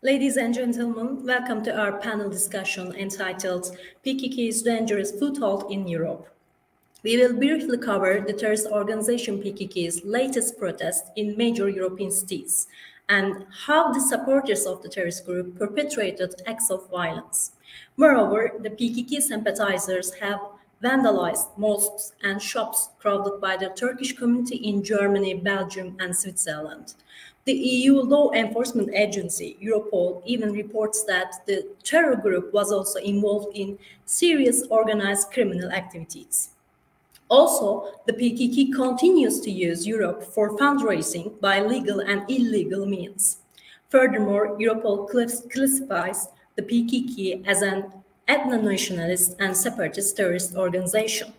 Ladies and gentlemen, welcome to our panel discussion entitled PKK's Dangerous Foothold in Europe. We will briefly cover the terrorist organization PKK's latest protest in major European cities and how the supporters of the terrorist group perpetrated acts of violence. Moreover, the PKK sympathizers have vandalized mosques and shops crowded by the Turkish community in Germany, Belgium, and Switzerland. The EU law enforcement agency, Europol, even reports that the terror group was also involved in serious organized criminal activities. Also, the PKK continues to use Europe for fundraising by legal and illegal means. Furthermore, Europol classifies the PKK as an ethno-nationalist and separatist terrorist organization.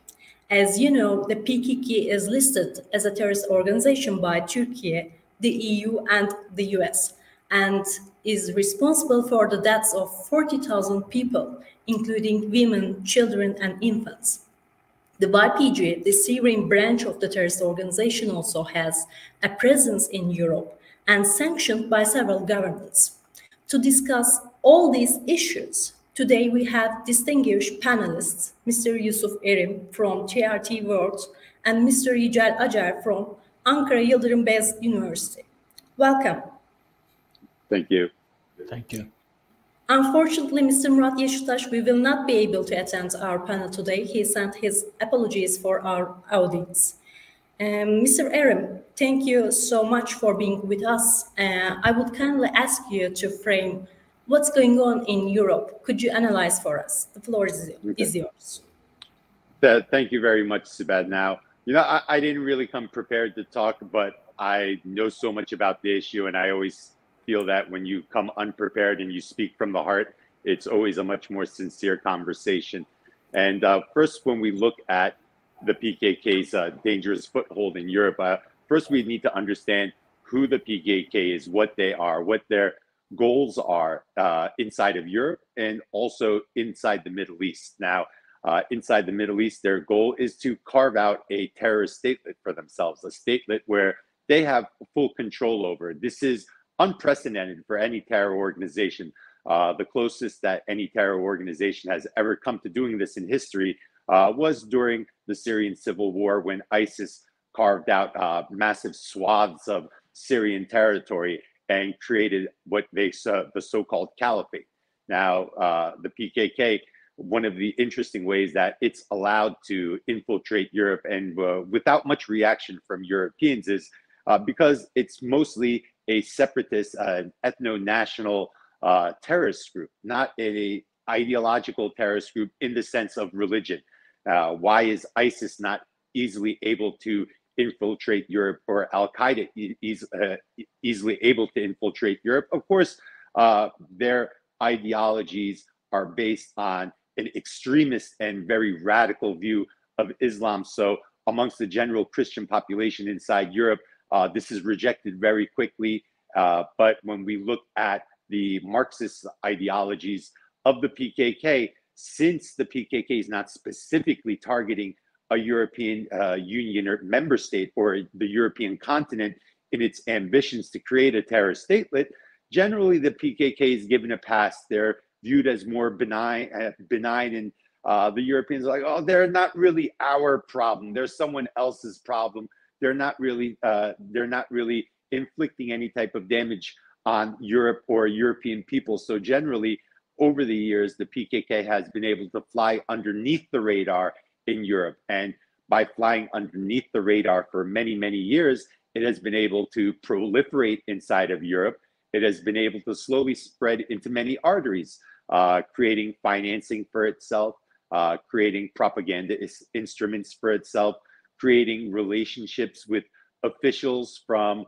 As you know, the PKK is listed as a terrorist organization by Turkey, the EU, and the US, and is responsible for the deaths of 40,000 people, including women, children, and infants. The YPG, the Syrian branch of the terrorist organization, also has a presence in Europe and sanctioned by several governments. To discuss all these issues, today we have distinguished panelists, Mr. Yusuf Erim from TRT World and Mr. Yücel Acer from Ankara Yıldırım Beyazıt University. Welcome. Thank you. Thank you. Unfortunately, Mr. Murat Yeşiltaş, we will not be able to attend our panel today. He sent his apologies for our audience. Mr. Erim, thank you so much for being with us. I would kindly ask you to frame what's going on in Europe. Could you analyze for us? The floor is yours. Thank you very much, Sibel. Now, I didn't really come prepared to talk, but I know so much about the issue, and I always feel that when you come unprepared and you speak from the heart, it's always a much more sincere conversation. And first, when we look at the PKK's dangerous foothold in Europe, first we need to understand who the PKK is, what they are, what their goals are inside of Europe and also inside the Middle East. Now, inside the Middle East, their goal is to carve out a terrorist statelet for themselves, a statelet where they have full control over. This is unprecedented for any terror organization. The closest that any terror organization has ever come to doing this in history was during the Syrian civil war, when ISIS carved out massive swaths of Syrian territory and created what they saw the so-called caliphate. Now, the PKK, one of the interesting ways that it's allowed to infiltrate Europe and without much reaction from Europeans is because it's mostly a separatist, ethno-national terrorist group, not an ideological terrorist group in the sense of religion. Why is ISIS not easily able to infiltrate Europe, or Al-Qaeda easily able to infiltrate Europe? Of course, their ideologies are based on an extremist and very radical view of Islam. So amongst the general Christian population inside Europe, this is rejected very quickly. But when we look at the Marxist ideologies of the PKK, since the PKK is not specifically targeting a European Union or member state or the European continent in its ambitions to create a terrorist statelet, generally the PKK is given a pass. They're viewed as more benign, and the Europeans are like, oh, they're not really our problem. They're someone else's problem. They're not really inflicting any type of damage on Europe or European people. So generally, over the years, the PKK has been able to fly underneath the radar in Europe. And by flying underneath the radar for many, many years, it has been able to proliferate inside of Europe. It has been able to slowly spread into many arteries, creating financing for itself, creating propaganda instruments for itself, creating relationships with officials from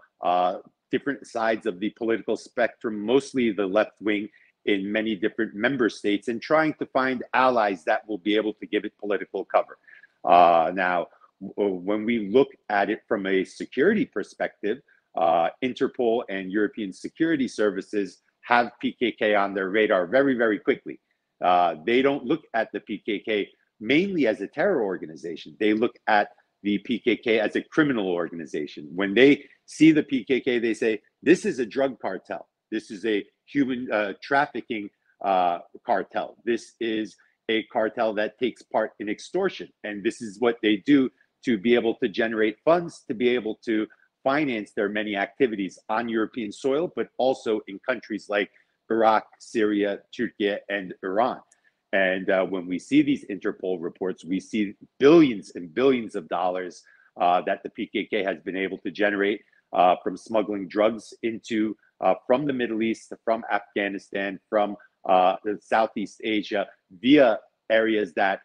different sides of the political spectrum, mostly the left wing in many different member states, and trying to find allies that will be able to give it political cover. Now, when we look at it from a security perspective, Interpol and European security services have PKK on their radar very, very quickly. They don't look at the PKK mainly as a terror organization. They look at the PKK as a criminal organization. When they see the PKK, they say, this is a drug cartel. This is a human trafficking cartel. This is a cartel that takes part in extortion. And this is what they do to be able to generate funds, to be able to finance their many activities on European soil, but also in countries like Iraq, Syria, Turkey, and Iran. And when we see these Interpol reports, we see billions and billions of dollars that the PKK has been able to generate from smuggling drugs into from the Middle East, from Afghanistan, from Southeast Asia, via areas that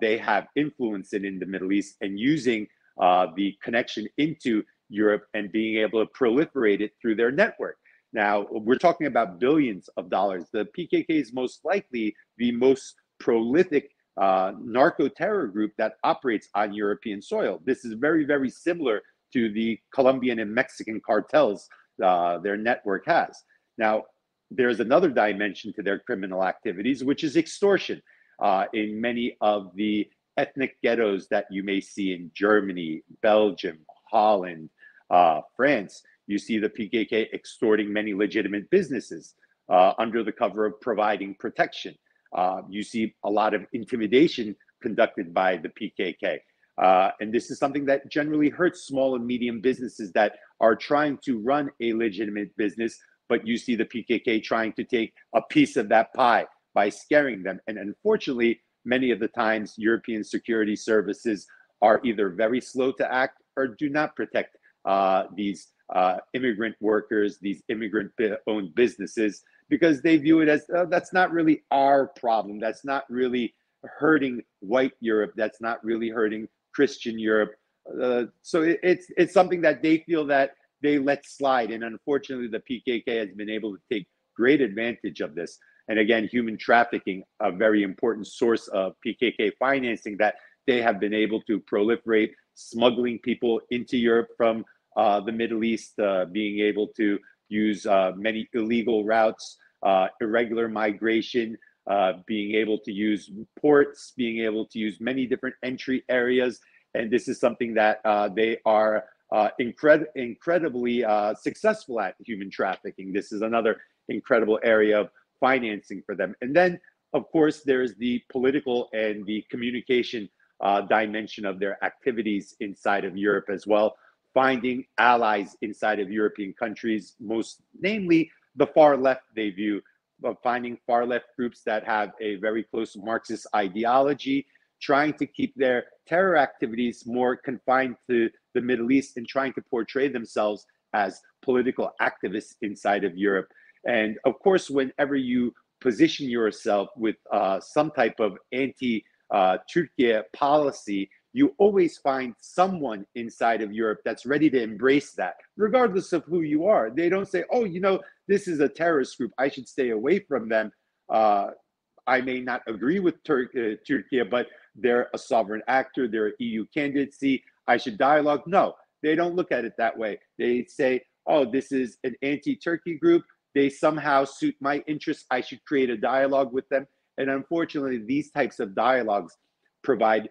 they have influence in the Middle East, and using the connection into Europe and being able to proliferate it through their network. Now, we're talking about billions of dollars. The PKK is most likely the most prolific narco-terror group that operates on European soil. This is very, very similar to the Colombian and Mexican cartels their network has. Now, there's another dimension to their criminal activities, which is extortion. In many of the ethnic ghettos that you may see in Germany, Belgium, Holland, France, you see the PKK extorting many legitimate businesses under the cover of providing protection. You see a lot of intimidation conducted by the PKK. And this is something that generally hurts small and medium businesses that are trying to run a legitimate business, but you see the PKK trying to take a piece of that pie by scaring them. And unfortunately, many of the times, European security services are either very slow to act or do not protect these immigrant workers, these immigrant-owned businesses, because they view it as, that's not really our problem. That's not really hurting white Europe. That's not really hurting Christian Europe. So it's something that they feel that they let slide. And unfortunately, the PKK has been able to take great advantage of this. And again, human trafficking, a very important source of PKK financing that they have been able to proliferate, smuggling people into Europe from the Middle East, being able to use many illegal routes, irregular migration, being able to use ports, being able to use many different entry areas. And this is something that they are incredibly successful at, human trafficking. This is another incredible area of financing for them. And then, of course, there's the political and the communication dimension of their activities inside of Europe as well, finding allies inside of European countries, most namely the far left they view, finding far left groups that have a very close Marxist ideology, trying to keep their terror activities more confined to the Middle East and trying to portray themselves as political activists inside of Europe. And of course, whenever you position yourself with some type of anti-Turkey policy, you always find someone inside of Europe that's ready to embrace that, regardless of who you are. They don't say, oh, you know, this is a terrorist group, I should stay away from them. I may not agree with Turkey, but they're a sovereign actor, they're an EU candidacy, I should dialogue. No, they don't look at it that way. They say, oh, this is an anti-Turkey group, they somehow suit my interests, I should create a dialogue with them. And unfortunately, these types of dialogues provide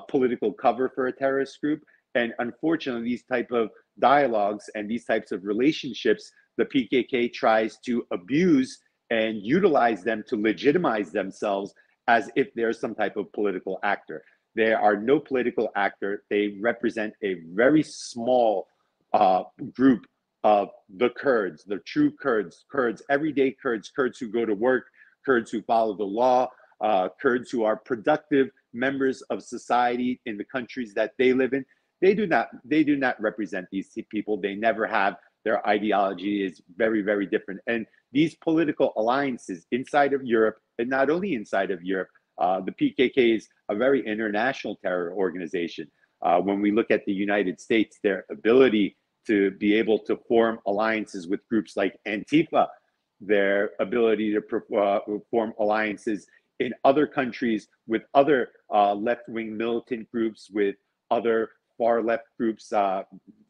political cover for a terrorist group. And unfortunately, these type of dialogues and these types of relationships, the PKK tries to abuse and utilize them to legitimize themselves as if they're some type of political actor. They are no political actor. They represent a very small group of the Kurds, the true Kurds, everyday Kurds who go to work, Kurds who follow the law, Kurds who are productive members of society in the countries that they live in. They do not represent these people. They never have. Their ideology is very, very different. And these political alliances inside of Europe, and not only inside of Europe, the PKK is a very international terror organization. When we look at the United States, their ability to be able to form alliances with groups like Antifa, their ability to form alliances in other countries with other left-wing militant groups, with other far-left groups,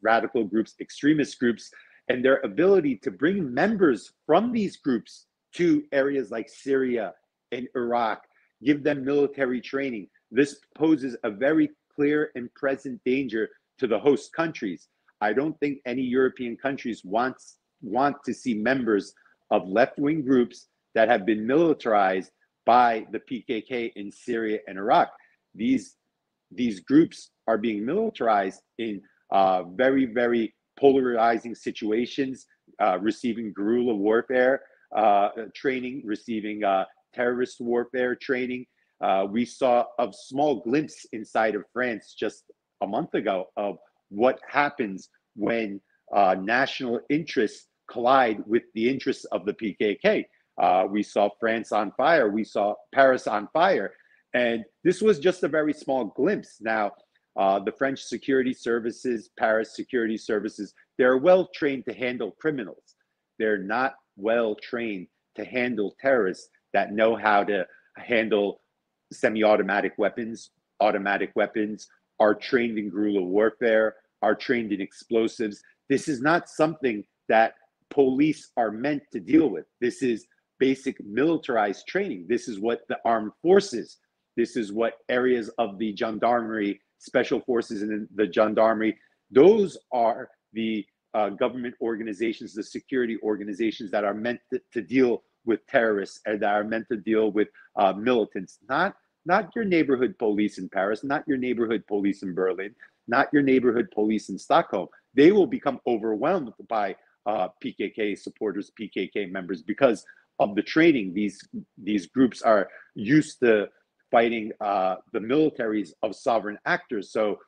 radical groups, extremist groups, and their ability to bring members from these groups to areas like Syria and Iraq, give them military training. This poses a very clear and present danger to the host countries. I don't think any European countries want to see members of left-wing groups that have been militarized by the PKK in Syria and Iraq. These groups are being militarized in very, very polarizing situations, receiving guerrilla warfare training, receiving terrorist warfare training. We saw a small glimpse inside of France just a month ago of what happens when national interests collide with the interests of the PKK. We saw France on fire. We saw Paris on fire. And this was just a very small glimpse. Now, the French security services, Paris security services, they're well trained to handle criminals. They're not well trained to handle terrorists that know how to handle semi-automatic weapons, automatic weapons, are trained in guerrilla warfare, are trained in explosives. This is not something that police are meant to deal with. This is basic militarized training. This is what the armed forces, this is what areas of the gendarmerie, special forces and the gendarmerie, those are the government organizations, the security organizations that are meant to deal with terrorists and that are meant to deal with militants, not your neighborhood police in Paris, not your neighborhood police in Berlin, not your neighborhood police in Stockholm. They will become overwhelmed by PKK supporters, PKK members, because of the training. These groups are used to fighting the militaries of sovereign actors. So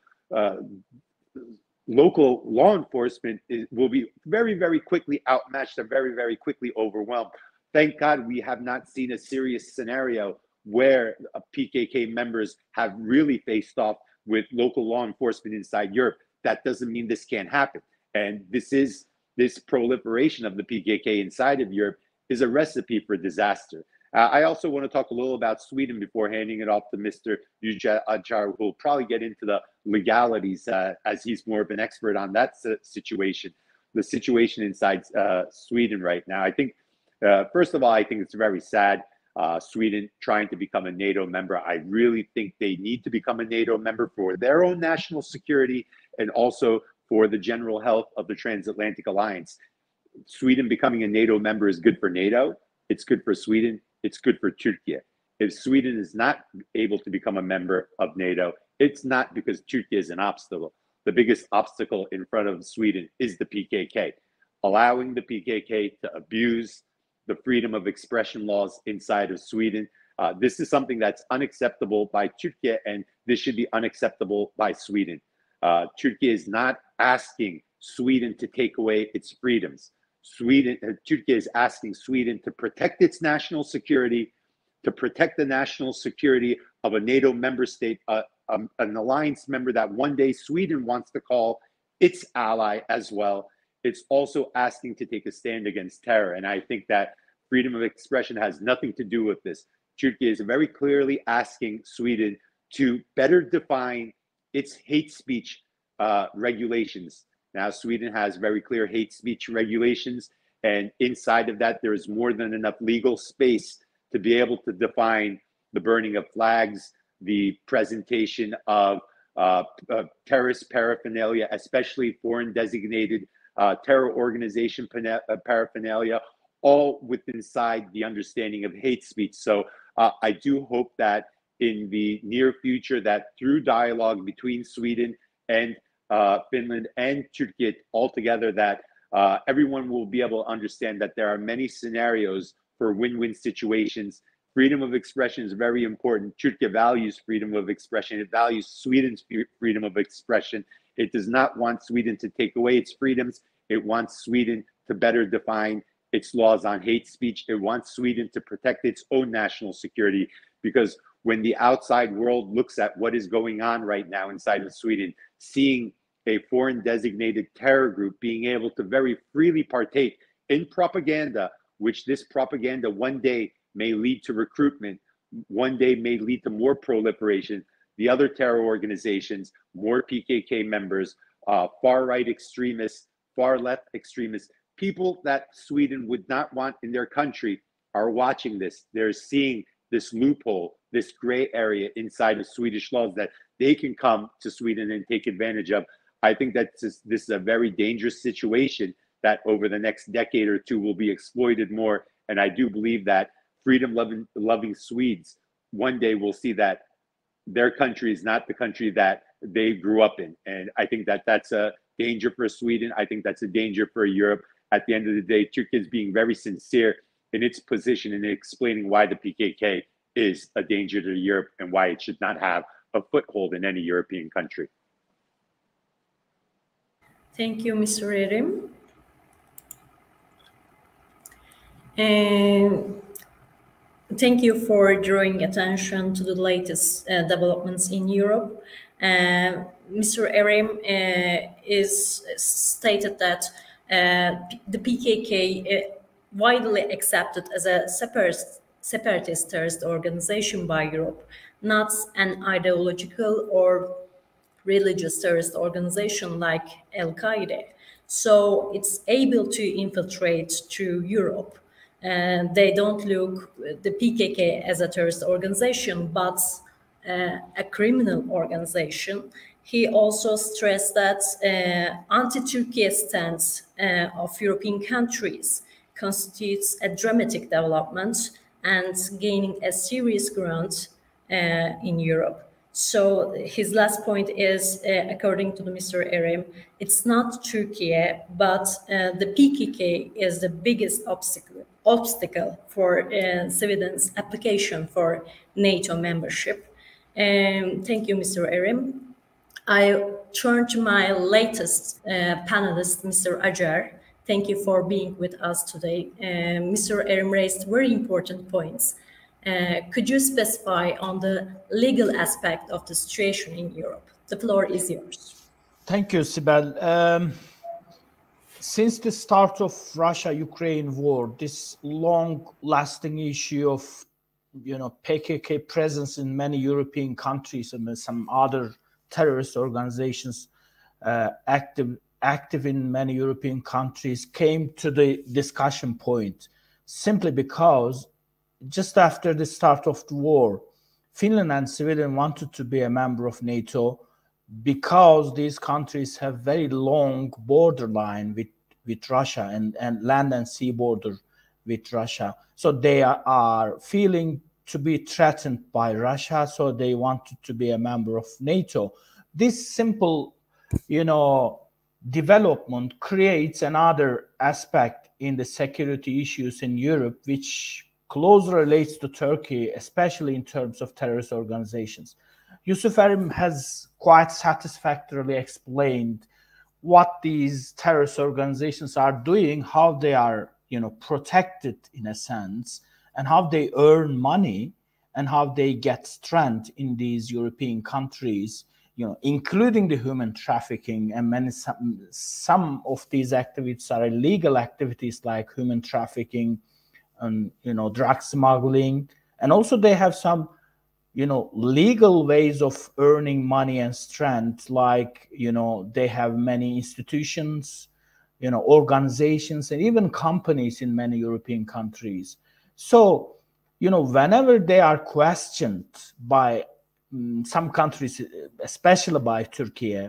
local law enforcement will be very, very quickly outmatched and very, very quickly overwhelmed. Thank God we have not seen a serious scenario where PKK members have really faced off with local law enforcement inside Europe. That doesn't mean this can't happen. And this proliferation of the PKK inside of Europe is a recipe for disaster. I also want to talk a little about Sweden before handing it off to Mr. Yücel, who will probably get into the legalities as he's more of an expert on that situation. The situation inside Sweden right now. I think, first of all, I think it's very sad. Sweden trying to become a NATO member. I really think they need to become a NATO member for their own national security and also for the general health of the transatlantic alliance. Sweden becoming a NATO member is good for NATO. It's good for Sweden. It's good for Turkey. If Sweden is not able to become a member of NATO, it's not because Turkey is an obstacle. The biggest obstacle in front of Sweden is the PKK. Allowing the PKK to abuse the freedom of expression laws inside of Sweden. This is something that's unacceptable by Turkey, and this should be unacceptable by Sweden. Turkey is not asking Sweden to take away its freedoms. Turkey is asking Sweden to protect its national security, to protect the national security of a NATO member state, an alliance member that one day Sweden wants to call its ally as well. It's also asking to take a stand against terror. And I think that freedom of expression has nothing to do with this. Turkey is very clearly asking Sweden to better define its hate speech regulations. Now, Sweden has very clear hate speech regulations, and inside of that, there is more than enough legal space to be able to define the burning of flags, the presentation of terrorist paraphernalia, especially foreign designated terror organization paraphernalia, all within inside the understanding of hate speech. So I do hope that in the near future, that through dialogue between Sweden and Finland and Turkey altogether, that everyone will be able to understand that there are many scenarios for win-win situations. Freedom of expression is very important. Turkey values freedom of expression. It values Sweden's freedom of expression. It does not want Sweden to take away its freedoms. It wants Sweden to better define its laws on hate speech. It wants Sweden to protect its own national security, because when the outside world looks at what is going on right now inside of Sweden, seeing a foreign designated terror group being able to very freely partake in propaganda, which this propaganda one day may lead to recruitment, one day may lead to more proliferation. The other terror organizations, more PKK members, far-right extremists, far-left extremists, people that Sweden would not want in their country are watching this. They're seeing this loophole, this gray area inside of Swedish laws that they can come to Sweden and take advantage of. I think that this is a very dangerous situation that over the next decade or two will be exploited more. And I do believe that freedom-loving Swedes one day will see that their country is not the country that they grew up in. And I think that that's a danger for Sweden. I think that's a danger for Europe. At the end of the day, Turkey is being very sincere in its position in explaining why the PKK is a danger to Europe and why it should not have a foothold in any European country. Thank you, Mr. Erim. And thank you for drawing attention to the latest developments in Europe. Mr. Erim is stated that the PKK widely accepted as a separatist terrorist organization by Europe, not an ideological or religious terrorist organization like Al-Qaeda. So it's able to infiltrate to Europe. And they don't look the PKK as a terrorist organization, but a criminal organization. He also stressed that anti-Turkey stance of European countries constitutes a dramatic development and gaining a serious ground in Europe. So his last point is, according to Mr. Erim, it's not Turkey, but the PKK is the biggest obstacle for Sweden's application for NATO membership. Thank you, Mr. Erim. I turn to my latest panelist, Mr. Acer. Thank you for being with us today. Mr. Erim raised very important points. Could you specify on the legal aspect of the situation in Europe? The floor is yours. Thank you, Sibel. Since the start of Russia-Ukraine war, this long-lasting issue of, PKK presence in many European countries and some other terrorist organizations active in many European countries came to the discussion point simply because just after the start of the war, Finland and Sweden wanted to be a member of NATO because these countries have very long borderline with Russia and land and sea border with Russia. So they are feeling to be threatened by Russia, so they wanted to be a member of NATO. This simple, development creates another aspect in the security issues in Europe, which closely relates to Turkey, especially in terms of terrorist organizations. Yusuf Erim has quite satisfactorily explained what these terrorist organizations are doing, how they are, protected in a sense, and how they earn money and how they get strength in these European countries, including the human trafficking, and some of these activities are illegal activities like human trafficking and drug smuggling, and also they have some legal ways of earning money and strength, like they have many institutions, organizations, and even companies in many European countries. So whenever they are questioned by some countries, especially by Turkey,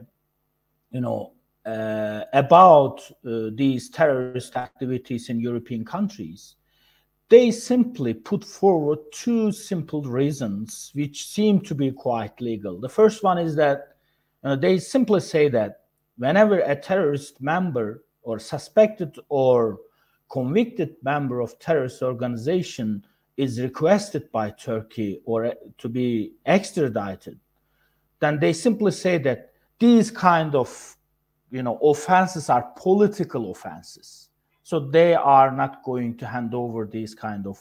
about these terrorist activities in European countries, they simply put forward two simple reasons which seem to be quite legal. The first one is that they simply say that whenever a terrorist member or suspected or convicted member of terrorist organization is requested by Turkey or to be extradited, then they simply say that these kind of offenses are political offenses. So they are not going to hand over these kind of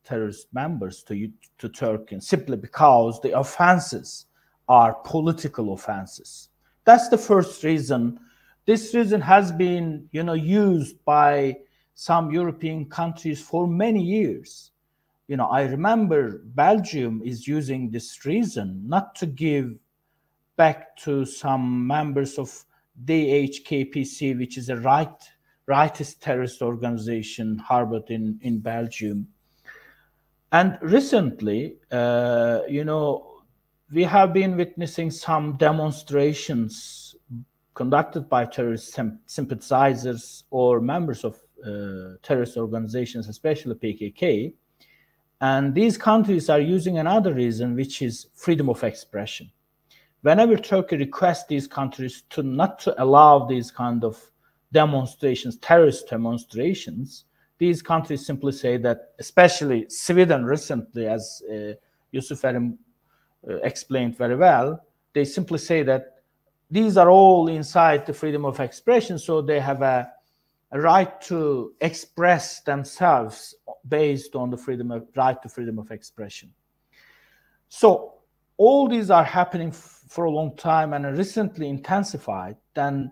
terrorist members to Turkey simply because the offenses are political offenses. That's the first reason. This reason has been used by some European countries for many years. I remember Belgium is using this reason not to give back to some members of DHKPC, which is a rightist terrorist organization harbored in Belgium. And recently, we have been witnessing some demonstrations conducted by terrorist sympathizers or members of terrorist organizations, especially PKK. And these countries are using another reason, which is freedom of expression. Whenever Turkey requests these countries to not to allow these kind of demonstrations, terrorist demonstrations, these countries simply say that, especially Sweden recently, as Yusuf Erim explained very well, they simply say that these are all inside the freedom of expression, so they have a right to express themselves based on the right to freedom of expression. So all these are happening for a long time and recently intensified. Then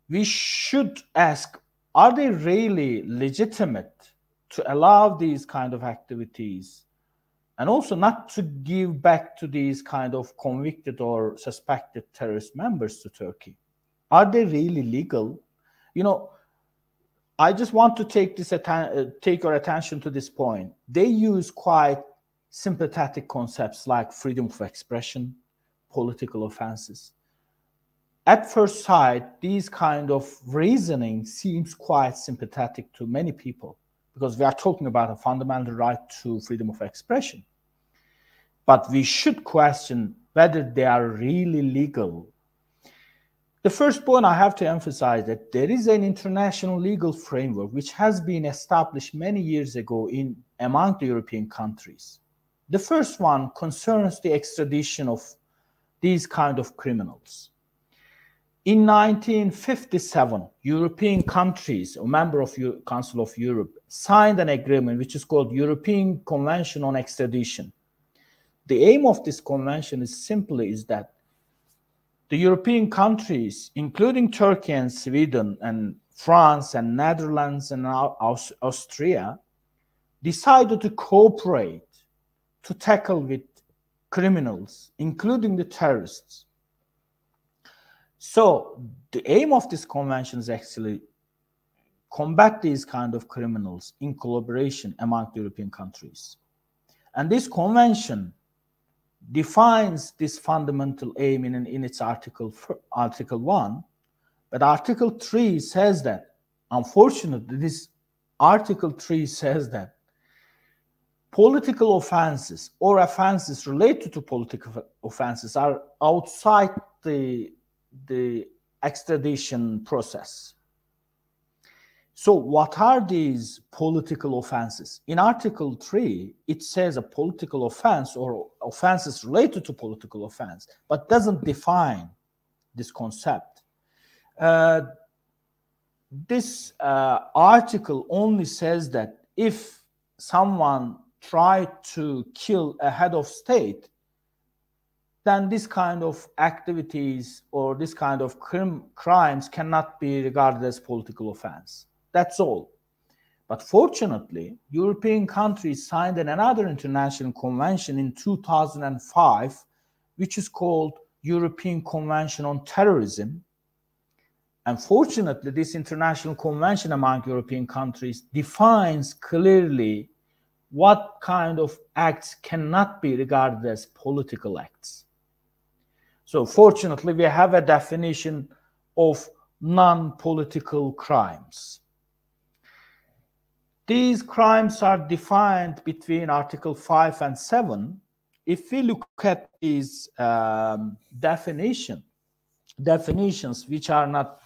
we should ask, are they really legitimate to allow these kind of activities, and also not to give back to these kind of convicted or suspected terrorist members to Turkey? Are they really legal? You know, I just want to take your attention to this point. They use quite sympathetic concepts like freedom of expression, political offenses. At first sight, these kind of reasoning seems quite sympathetic to many people, because we are talking about a fundamental right to freedom of expression. But we should question whether they are really legal. The first point I have to emphasize that there is an international legal framework which has been established many years ago among the European countries. The first one concerns the extradition of these kind of criminals. In 1957, European countries, a member of the Council of Europe, signed an agreement which is called European Convention on Extradition. The aim of this convention is that the European countries, including Turkey and Sweden and France and Netherlands and Austria, decided to cooperate to tackle with criminals, including the terrorists. So the aim of this convention is actually combat these kind of criminals in collaboration among the European countries. And this convention defines this fundamental aim in its Article 1, but Article 3 says that, unfortunately, this Article 3 says that political offenses or offenses related to political offenses are outside the extradition process. So what are these political offenses? In Article 3, it says a political offense or offenses related to political offense, but doesn't define this concept. This article only says that if someone tried to kill a head of state, then this kind of activities or this kind of crimes cannot be regarded as political offense. That's all. But fortunately, European countries signed another international convention in 2005, which is called European Convention on Terrorism. And fortunately, this international convention among European countries defines clearly what kind of acts cannot be regarded as political acts. So fortunately, we have a definition of non-political crimes. These crimes are defined between Article 5 and 7. If we look at these definitions which are not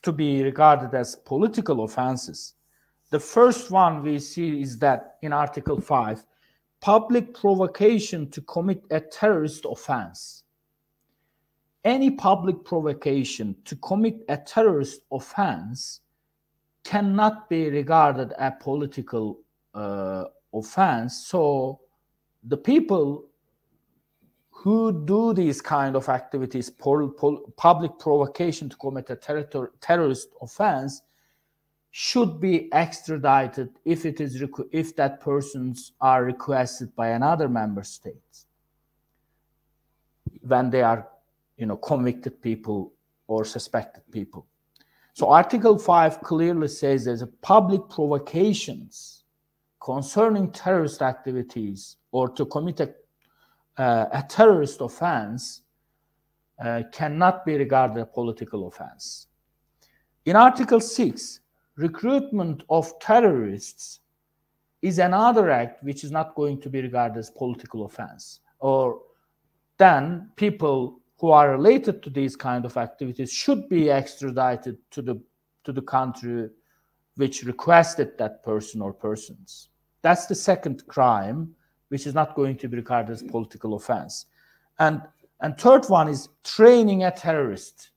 to be regarded as political offenses, the first one we see is that in Article 5, public provocation to commit a terrorist offense. Any public provocation to commit a terrorist offense cannot be regarded a political offense. So the people who do these kind of activities, public provocation to commit a terrorist offense, should be extradited if that persons are requested by another member state when they are, convicted people or suspected people. So Article 5 clearly says there's public provocations concerning terrorist activities or to commit a terrorist offense cannot be regarded a political offense. In Article 6, recruitment of terrorists is another act which is not going to be regarded as political offense. Or then people who are related to these kind of activities should be extradited to the country which requested that person or persons. That's the second crime, which is not going to be regarded as political offense. And third one is training a terrorist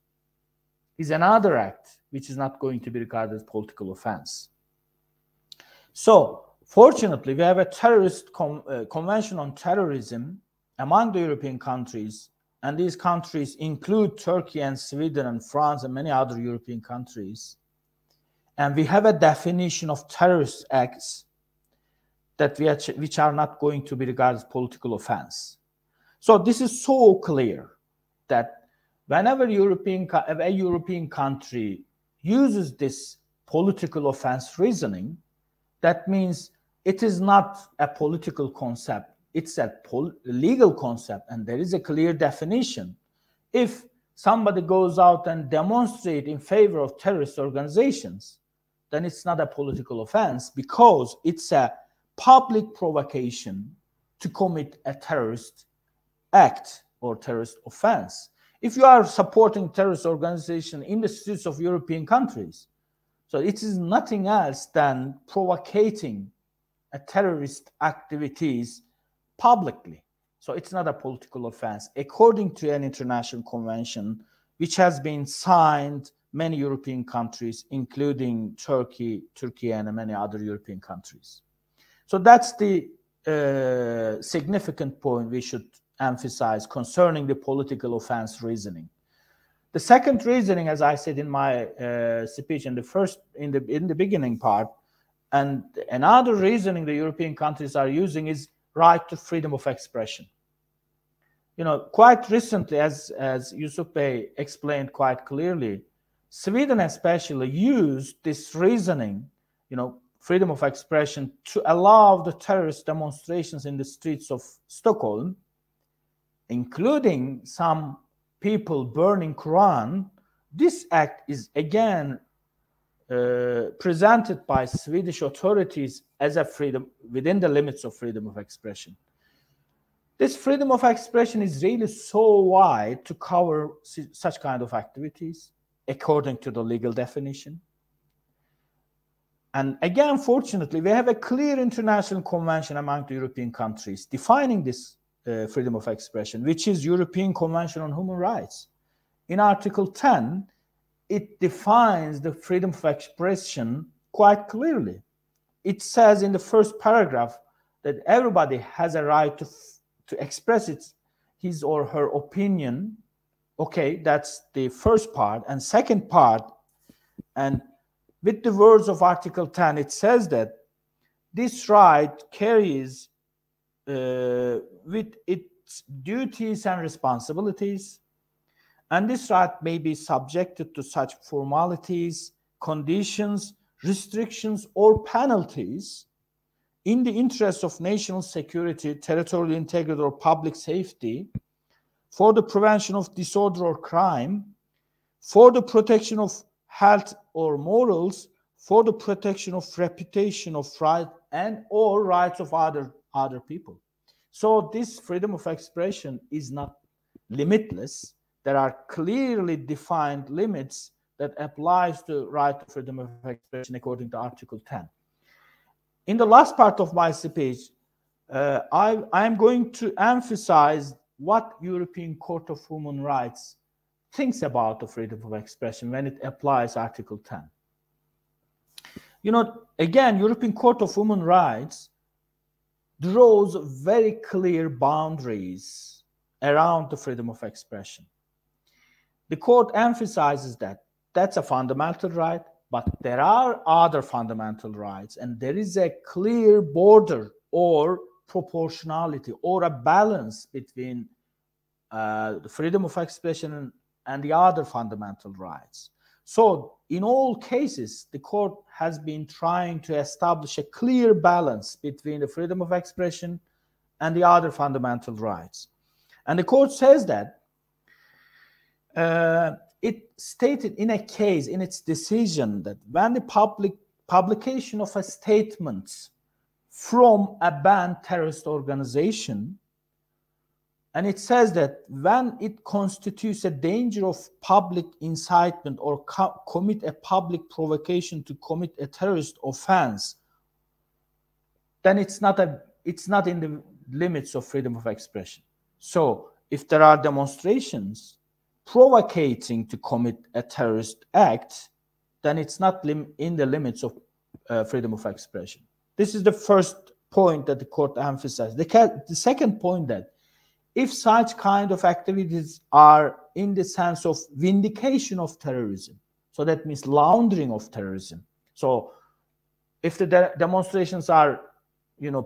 is another act which is not going to be regarded as political offense. So fortunately, we have a terrorist convention on terrorism among the European countries, and these countries include Turkey and Sweden and France and many other European countries. And we have a definition of terrorist acts that which are not going to be regarded as political offense. So this is so clear that whenever a European country uses this political offense reasoning, that means it is not a political concept, it's a legal concept, and there is a clear definition. If somebody goes out and demonstrates in favor of terrorist organizations, then it's not a political offense because it's a public provocation to commit a terrorist act or terrorist offense. If you are supporting terrorist organization in the streets of European countries, so it is nothing else than provocating a terrorist activities publicly. So it's not a political offense according to an international convention which has been signed many European countries, including Turkey and many other European countries. So that's the significant point we should emphasize concerning the political offense reasoning. The second reasoning, as I said in my speech in the beginning part, and another reasoning the European countries are using is right to freedom of expression. You know, quite recently, as Yusuf Bey explained quite clearly, Sweden especially used this reasoning, you know, freedom of expression, to allow the terrorist demonstrations in the streets of Stockholm, including some people burning Quran. This act is again presented by Swedish authorities as a freedom within the limits of freedom of expression. This freedom of expression is really so wide to cover such kind of activities according to the legal definition. And again, fortunately, we have a clear international convention among the European countries defining this freedom of expression, which is European Convention on Human Rights. In Article 10, it defines the freedom of expression quite clearly. It says in the first paragraph that everybody has a right to express his or her opinion. Okay, that's the first part. And second part, and with the words of Article 10, it says that this right carries with its duties and responsibilities, and this right may be subjected to such formalities, conditions, restrictions, or penalties in the interest of national security, territorial integrity, or public safety, for the prevention of disorder or crime, for the protection of health or morals, for the protection of reputation of right and or rights of other people. So this freedom of expression is not limitless. There are clearly defined limits that applies to right to freedom of expression according to Article 10. In the last part of my speech, I'm going to emphasize what European Court of Human Rights thinks about the freedom of expression when it applies Article 10. You know, again, European Court of Human Rights draws very clear boundaries around the freedom of expression. The court emphasizes that that's a fundamental right, but there are other fundamental rights, and there is a clear border or proportionality or a balance between the freedom of expression and the other fundamental rights. So in all cases, the court has been trying to establish a clear balance between the freedom of expression and the other fundamental rights. And the court says that it stated in a case, in its decision, that when the publication of a statement from a banned terrorist organization, and it says that when it constitutes a danger of public incitement or commit a public provocation to commit a terrorist offense, then it's not in the limits of freedom of expression. So if there are demonstrations provocating to commit a terrorist act, then it's not in the limits of freedom of expression. This is the first point that the court emphasized. The second point, that if such kind of activities are in the sense of vindication of terrorism, so that means laundering of terrorism. So if the demonstrations are,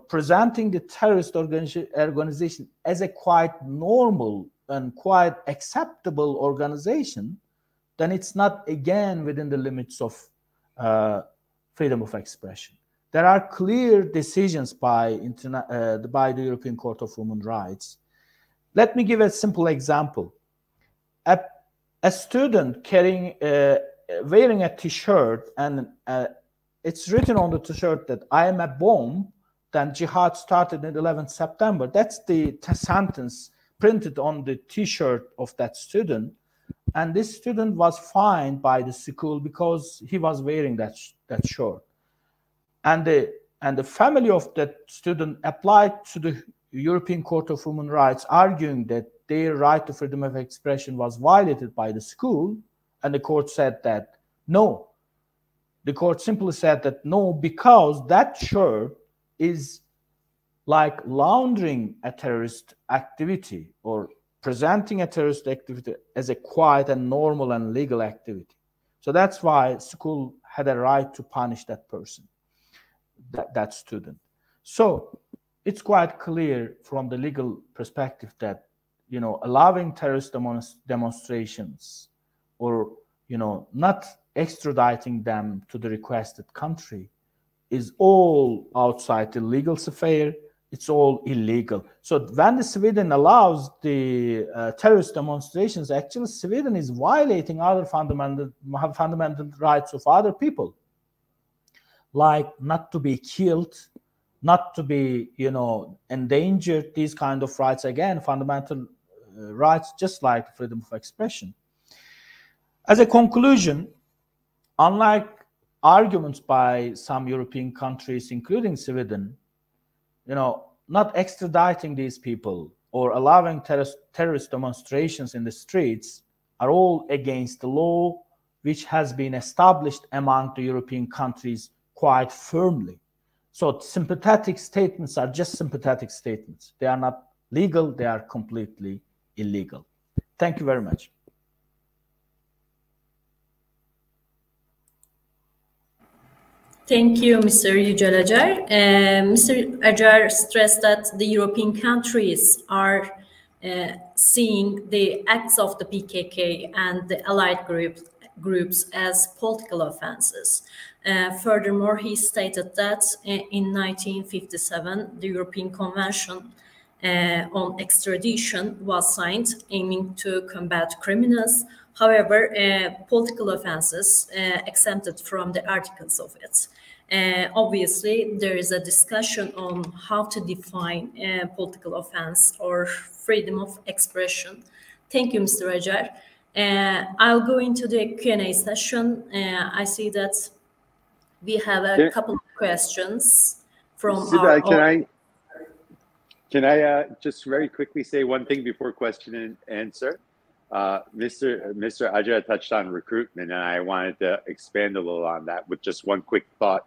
presenting the terrorist organization as a quite normal and quite acceptable organization, then it's not again within the limits of freedom of expression. There are clear decisions by the European Court of Human Rights. Let me give a simple example. A student wearing a T-shirt, and it's written on the T-shirt that I am a bomb, then jihad started on 11th September. That's the sentence printed on the T-shirt of that student. And this student was fined by the school because he was wearing that shirt. And the family of that student applied to the European Court of Human Rights, arguing that their right to freedom of expression was violated by the school, and the court said that no. The court simply said that no, because that shirt is like laundering a terrorist activity or presenting a terrorist activity as a quiet and normal and legal activity. So that's why school had a right to punish that person, that student. So it's quite clear from the legal perspective that, allowing terrorist demonstrations or, not extraditing them to the requested country is all outside the legal sphere. It's all illegal. So when Sweden allows the terrorist demonstrations, actually Sweden is violating other fundamental rights of other people, like not to be killed, not to be, endangered, these kind of rights, again, fundamental rights, just like freedom of expression. As a conclusion, unlike arguments by some European countries, including Sweden, not extraditing these people or allowing terrorist demonstrations in the streets are all against the law, which has been established among the European countries quite firmly. So sympathetic statements are just sympathetic statements. They are not legal, they are completely illegal. Thank you very much. Thank you, Mr. Yücel Acer. Mr. Acer stressed that the European countries are seeing the acts of the PKK and the allied groups as political offenses. Furthermore, he stated that in 1957, the European Convention on Extradition was signed, aiming to combat criminals. However, political offenses exempted from the articles of it. Obviously, there is a discussion on how to define political offense or freedom of expression. Thank you, Mr. Acer. I'll go into the Q&A session. I see that we have a couple of questions from Sibel, Can I just very quickly say one thing before question and answer? Mr. Acer touched on recruitment, and I wanted to expand a little on that with just one quick thought.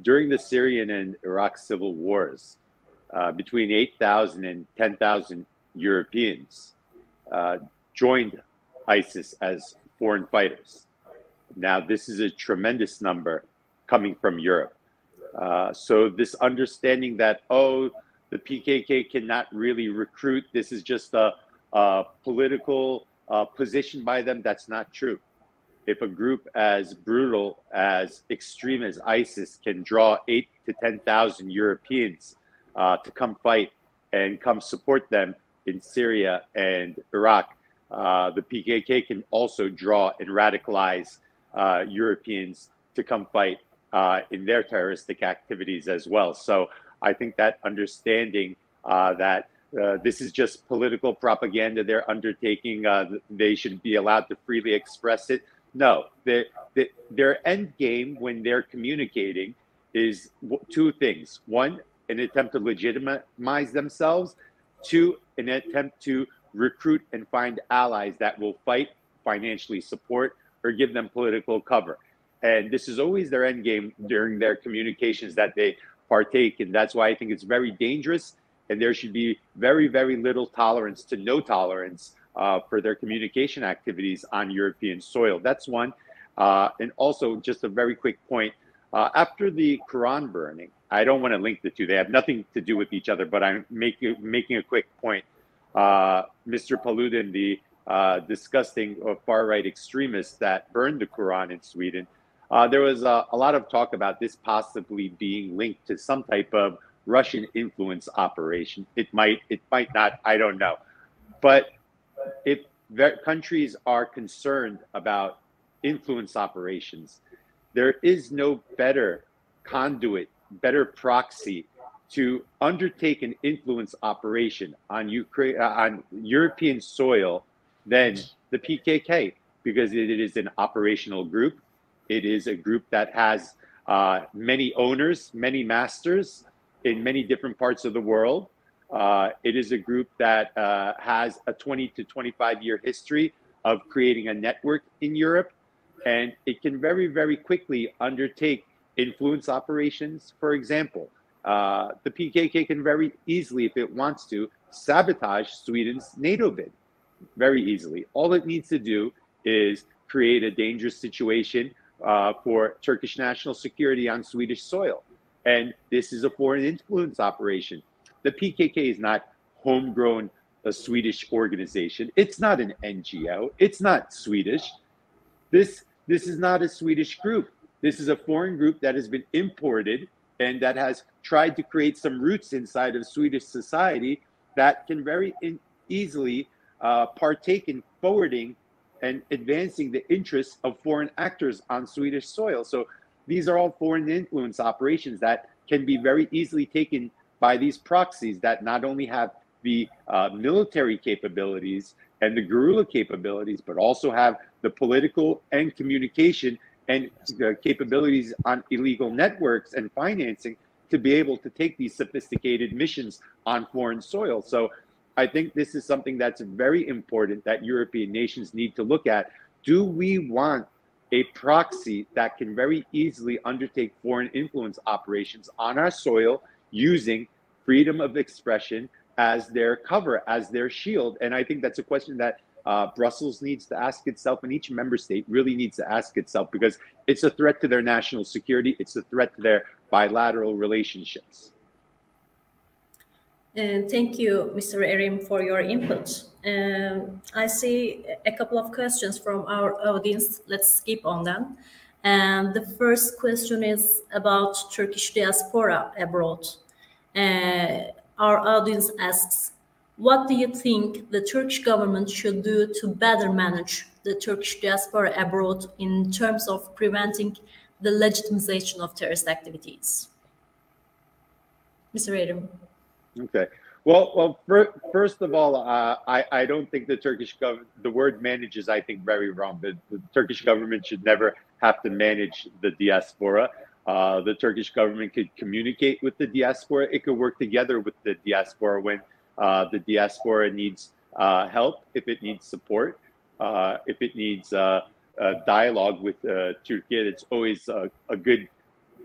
During the Syrian and Iraq civil wars, between 8,000 and 10,000 Europeans joined ISIS as foreign fighters. Now, this is a tremendous number coming from Europe. So this understanding that, oh, the PKK cannot really recruit, this is just a political position by them, that's not true. If a group as brutal, as extreme as ISIS can draw 8,000 to 10,000 Europeans to come fight and come support them in Syria and Iraq, the PKK can also draw and radicalize Europeans to come fight in their terroristic activities as well. So I think that understanding that this is just political propaganda they're undertaking, they should be allowed to freely express it. No, their end game when they're communicating is two things. One, an attempt to legitimize themselves. Two, an attempt to recruit and find allies that will fight, financially support, or give them political cover. And this is always their end game during their communications that they partake in. That's why I think it's very dangerous, and there should be very, very little tolerance to no tolerance for their communication activities on European soil. That's one. And also, just a very quick point, after the Quran burning, I don't want to link the two. They have nothing to do with each other, but I'm making a quick point. Mr. Paludan, the disgusting far-right extremist that burned the Quran in Sweden, there was a lot of talk about this possibly being linked to some type of Russian influence operation. It might not, I don't know. But if countries are concerned about influence operations, there is no better conduit, better proxy to undertake an influence operation on European soil than the PKK, because it is an operational group. It is a group that has many owners, many masters in many different parts of the world. It is a group that has a 20 to 25-year history of creating a network in Europe, and it can very, very quickly undertake influence operations. For example, the PKK can very easily, if it wants to, sabotage Sweden's NATO bid very easily. All it needs to do is create a dangerous situation for Turkish national security on Swedish soil. And this is a foreign influence operation. The PKK is not homegrown, a Swedish organization. It's not an NGO. It's not Swedish. This is not a Swedish group. This is a foreign group that has been imported and that has tried to create some roots inside of Swedish society that can very easily partake in forwarding and advancing the interests of foreign actors on Swedish soil. So these are all foreign influence operations that can be very easily taken by these proxies that not only have the military capabilities and the guerrilla capabilities, but also have the political and communication and the capabilities on illegal networks and financing to be able to take these sophisticated missions on foreign soil. So I think this is something that's very important that European nations need to look at. Do we want a proxy that can very easily undertake foreign influence operations on our soil using freedom of expression as their cover, as their shield? And I think that's a question that Brussels needs to ask itself, and each member state really needs to ask itself, because it's a threat to their national security. It's a threat to their bilateral relationships. Thank you, Mr. Erim, for your input. I see a couple of questions from our audience. Let's skip on them. And the first question is about Turkish diaspora abroad. Our audience asks, what do you think the Turkish government should do to better manage the Turkish diaspora abroad in terms of preventing the legitimization of terrorist activities? Mr. Erim. Okay. Well, first of all, I don't think the Turkish government, the word manage is, I think, very wrong. The Turkish government should never have to manage the diaspora. The Turkish government could communicate with the diaspora. It could work together with the diaspora when the diaspora needs help, if it needs support, if it needs dialogue with Turkey. It's always a good,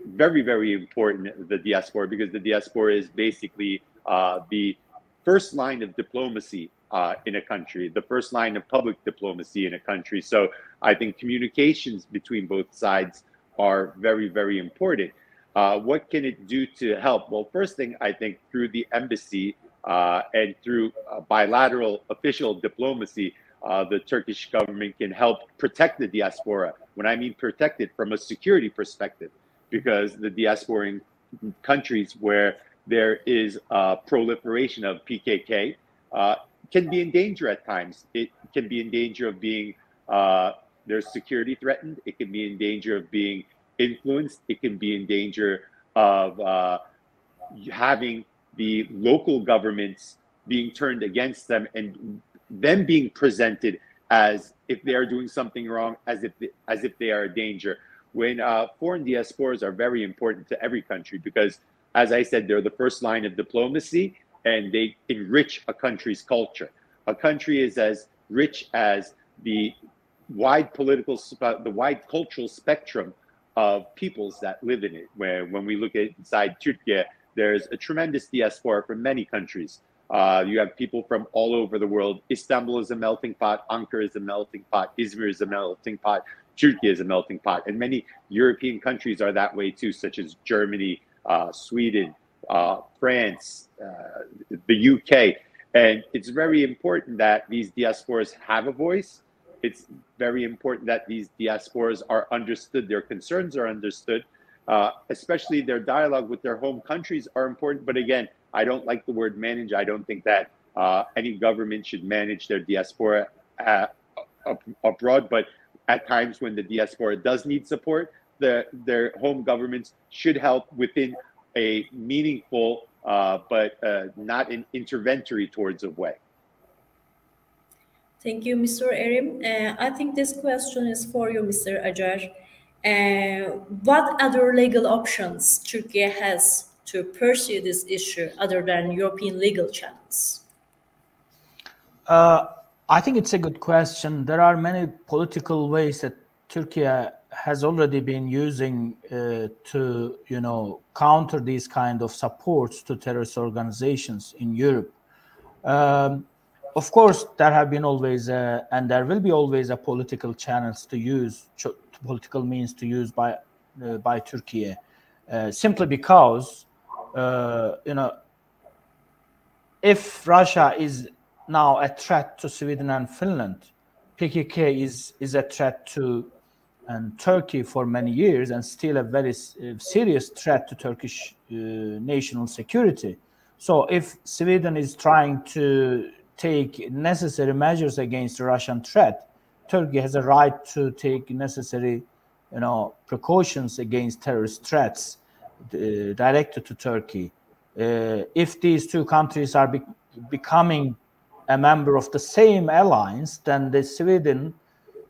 very, very important, the diaspora, because the diaspora is basically the first line of diplomacy in a country, the first line of public diplomacy in a country. So I think communications between both sides are very, very important. What can it do to help? Well, first thing, I think through the embassy and through bilateral official diplomacy, the Turkish government can help protect the diaspora. When I mean protect it from a security perspective, because the diaspora in countries where there is a proliferation of PKK, can be in danger at times. It can be in danger of being their security threatened. It can be in danger of being influenced. It can be in danger of having the local governments being turned against them and them being presented as if they are doing something wrong, as if they are a danger. When foreign diasporas are very important to every country because, as I said, they're the first line of diplomacy and they enrich a country's culture. A country is as rich as the wide cultural spectrum of peoples that live in it. When we look at inside Turkey, there's a tremendous diaspora from many countries. You have people from all over the world. Istanbul is a melting pot. Ankara is a melting pot. Izmir is a melting pot. Turkey is a melting pot. And many European countries are that way too, such as Germany, Sweden, France, the UK. And it's very important that these diasporas have a voice. It's very important that these diasporas are understood, their concerns are understood, especially their dialogue with their home countries are important. But again, I don't like the word manage. I don't think that any government should manage their diaspora abroad. But at times when the diaspora does need support, their home governments should help within a meaningful but not an interventory towards a way. Thank you, Mr. Erim. I think this question is for you, Mr. Acer. What other legal options Turkey has to pursue this issue other than European legal channels? I think it's a good question. There are many political ways that Turkey has already been using to, counter these kind of supports to terrorist organizations in Europe. Of course, there have been always, and there will be always a political channels to use, political means to use by Turkey, simply because, if Russia is now a threat to Sweden and Finland, PKK is a threat to Turkey for many years and still a very serious threat to Turkish national security. So if Sweden is trying to take necessary measures against the Russian threat, Turkey has a right to take necessary, precautions against terrorist threats directed to Turkey. If these two countries are becoming a member of the same alliance, then Sweden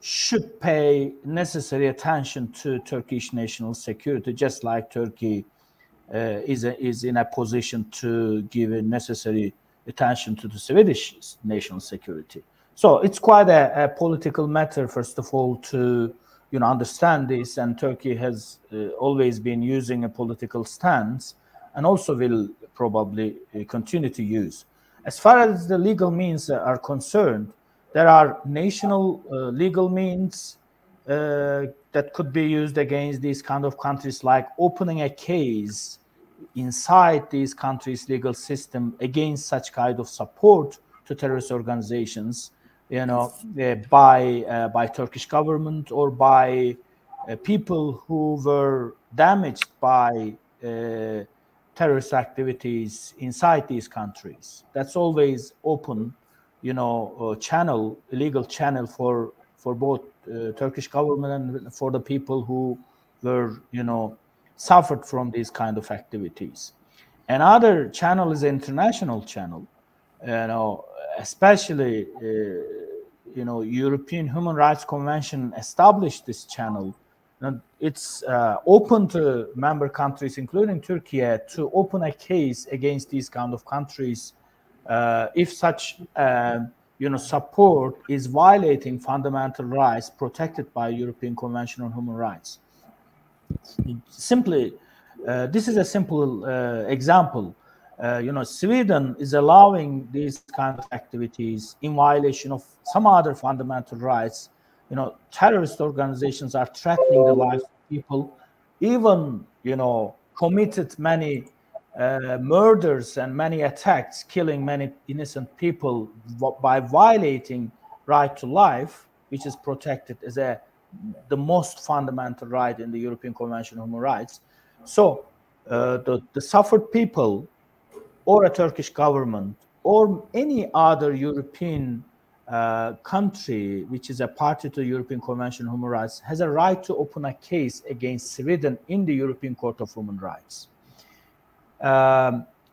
should pay necessary attention to Turkish national security, just like Turkey is in a position to give necessary attention to the Swedish national security. So it's quite a political matter, first of all, to understand this, and Turkey has always been using a political stance and also will probably continue to use. As far as the legal means are concerned, there are national legal means that could be used against these kind of countries, like opening a case inside these countries' legal system against such kind of support to terrorist organizations, by Turkish government or by people who were damaged by terrorist activities inside these countries. That's always open, channel, a legal channel for both Turkish government and for the people who were, suffered from these kind of activities. Another channel is an international channel, especially, European Human Rights Convention established this channel. And it's open to member countries, including Turkey, to open a case against these kind of countries if such, support is violating fundamental rights protected by European Convention on Human Rights. Simply, this is a simple example. Sweden is allowing these kind of activities in violation of some other fundamental rights. Terrorist organizations are threatening the lives of people, even, committed many murders and many attacks, killing many innocent people by violating right to life, which is protected as the most fundamental right in the European Convention on Human Rights. So the suffered people or a Turkish government or any other European country which is a party to the European Convention on Human Rights has a right to open a case against Sweden in the European Court of Human Rights.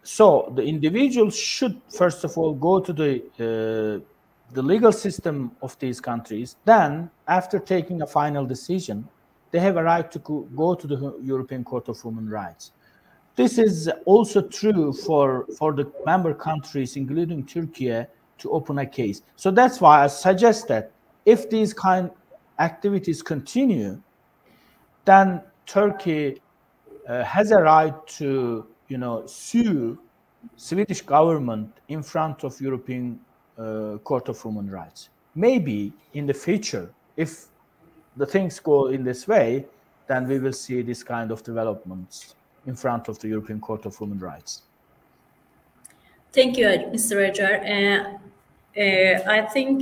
So the individuals should, first of all, go to the legal system of these countries. Then, after taking a final decision, they have a right to go to the European Court of Human Rights. This is also true for the member countries, including Turkey, to open a case. So that's why I suggest that if these kind of activities continue, then Turkey has a right to, sue Swedish government in front of European Court of Human Rights. Maybe in the future, if the things go in this way, then we will see this kind of developments in front of the European Court of Human Rights. Thank you, Mr. Acer. I think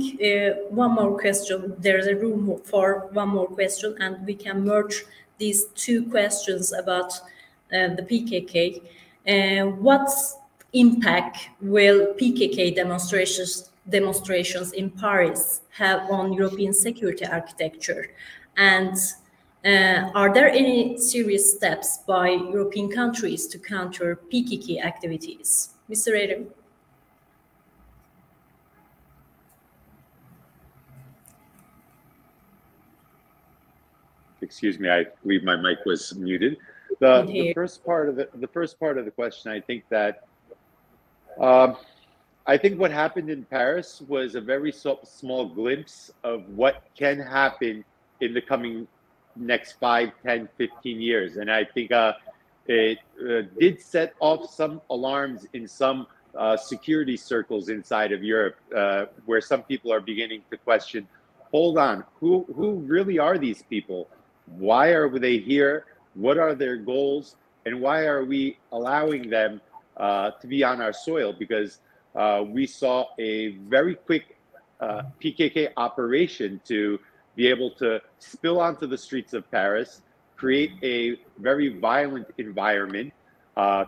one more question. There's a room for one more question, and we can merge these two questions about the PKK. What impact will PKK demonstrations in Paris have on European security architecture? And are there any serious steps by European countries to counter PKK activities? Mr. Erim. Excuse me, I believe my mic was muted. The first part of the question, I think that I think what happened in Paris was a very small glimpse of what can happen in the coming next 5, 10, 15 years. And I think it did set off some alarms in some security circles inside of Europe, where some people are beginning to question, hold on, who really are these people? Why are they here? What are their goals? And why are we allowing them to be on our soil? Because we saw a very quick PKK operation to be able to spill onto the streets of Paris, create a very violent environment,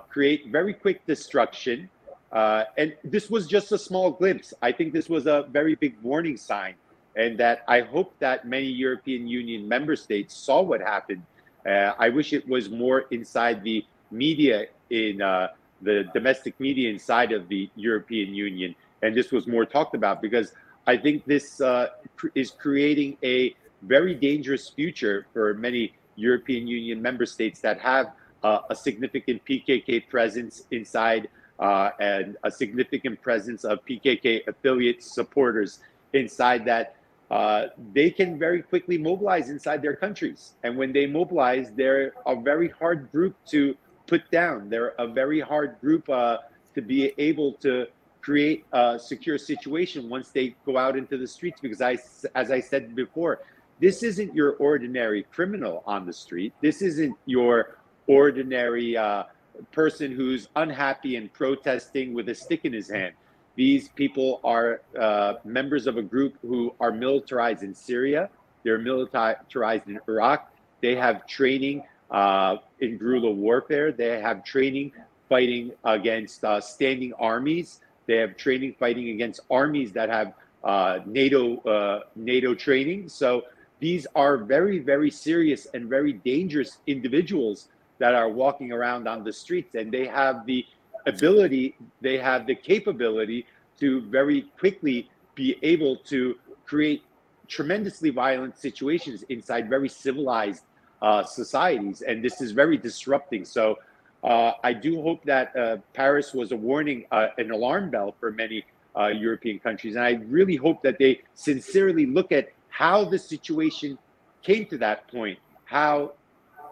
create very quick destruction. And this was just a small glimpse. I think this was a very big warning sign, and that I hope that many European Union member states saw what happened. I wish it was more inside the media, in the domestic media inside of the European Union, and this was more talked about, because I think this is creating a very dangerous future for many European Union member states that have a significant PKK presence inside and a significant presence of PKK affiliate supporters inside, that they can very quickly mobilize inside their countries. And when they mobilize, they're a very hard group to put down. They're a very hard group to be able to create a secure situation once they go out into the streets. Because as I said before, this isn't your ordinary criminal on the street. This isn't your ordinary person who's unhappy and protesting with a stick in his hand. These people are members of a group who are militarized in Syria. They're militarized in Iraq. They have training in guerrilla warfare. They have training fighting against standing armies. They have training fighting against armies that have NATO training. So these are very, very serious and very dangerous individuals that are walking around on the streets, and they have the ability, they have the capability to very quickly be able to create tremendously violent situations inside very civilized societies, and this is very disrupting. So I do hope that Paris was a warning, an alarm bell for many European countries, and I really hope that they sincerely look at how the situation came to that point, how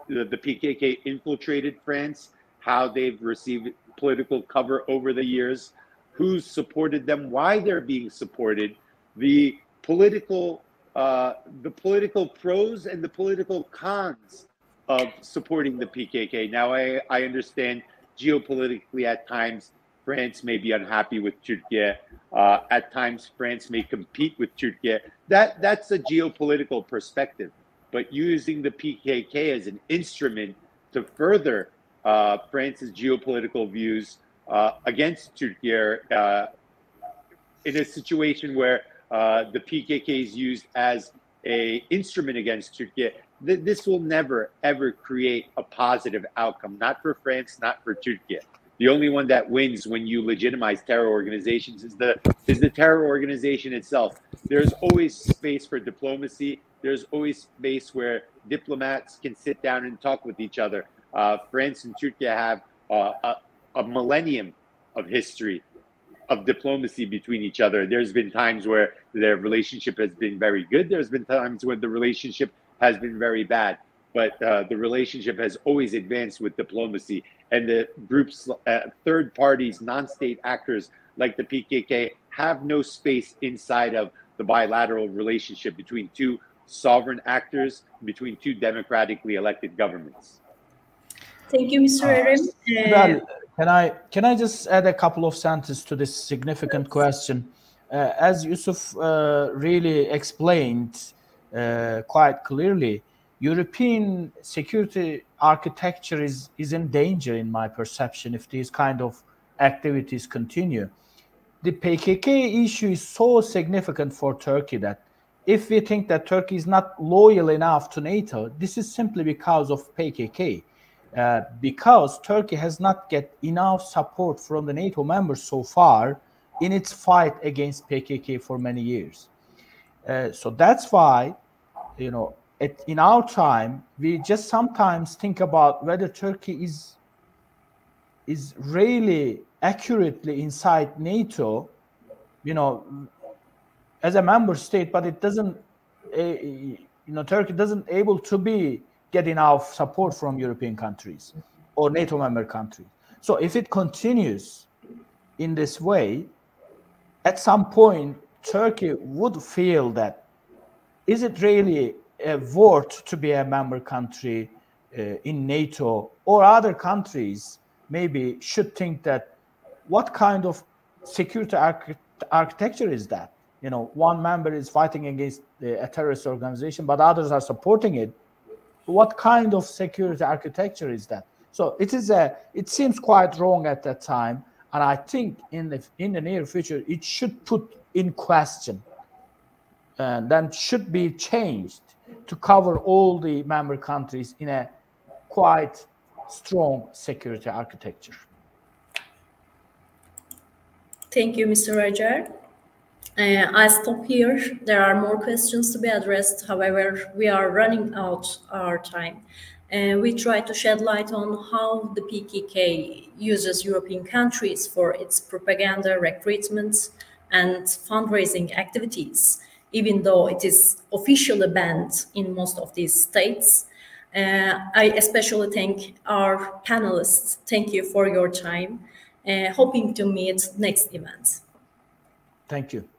the PKK infiltrated France, how they've received political cover over the years, who's supported them, why they're being supported, the political pros and the political cons of supporting the PKK. Now, I understand geopolitically at times France may be unhappy with Turkey. At times France may compete with Turkey. That's a geopolitical perspective. But using the PKK as an instrument to further France's geopolitical views against Turkey in a situation where the PKK is used as an instrument against Turkey, this will never, ever create a positive outcome, not for France, not for Turkey. The only one that wins when you legitimize terror organizations is the terror organization itself. There's always space for diplomacy. There's always space where diplomats can sit down and talk with each other. France and Turkey have a millennium of history of diplomacy between each other. There's been times where their relationship has been very good. There's been times when the relationship has been very bad. But the relationship has always advanced with diplomacy. And the groups, third parties, non-state actors like the PKK have no space inside of the bilateral relationship between two sovereign actors, between two democratically elected governments. Thank you, Mr. Erim. Can I just add a couple of sentences to this significant question? As Yusuf really explained quite clearly, European security architecture is in danger, in my perception, if these kind of activities continue. The PKK issue is so significant for Turkey that if we think that Turkey is not loyal enough to NATO, this is simply because of PKK. Because Turkey has not get enough support from the NATO members so far in its fight against PKK for many years. So that's why, you know, in our time, we just sometimes think about whether Turkey is really accurately inside NATO, you know, as a member state, but it doesn't, you know, Turkey doesn't able to get enough support from European countries or NATO member countries. So if it continues in this way, at some point, Turkey would feel that, is it really worth to be a member country in NATO, or other countries maybe should think that, what kind of security architecture is that? You know, one member is fighting against a terrorist organization, but others are supporting it. What kind of security architecture is that? So it seems quite wrong at that time, and I think in the near future it should put in question, and then should be changed to cover all the member countries in a quite strong security architecture. Thank you, Mr. Acer. I stop here. There are more questions to be addressed. However, we are running out our time. We try to shed light on how the PKK uses European countries for its propaganda, recruitment, and fundraising activities, even though it is officially banned in most of these states. I especially thank our panelists. Thank you for your time. Hoping to meet next event. Thank you.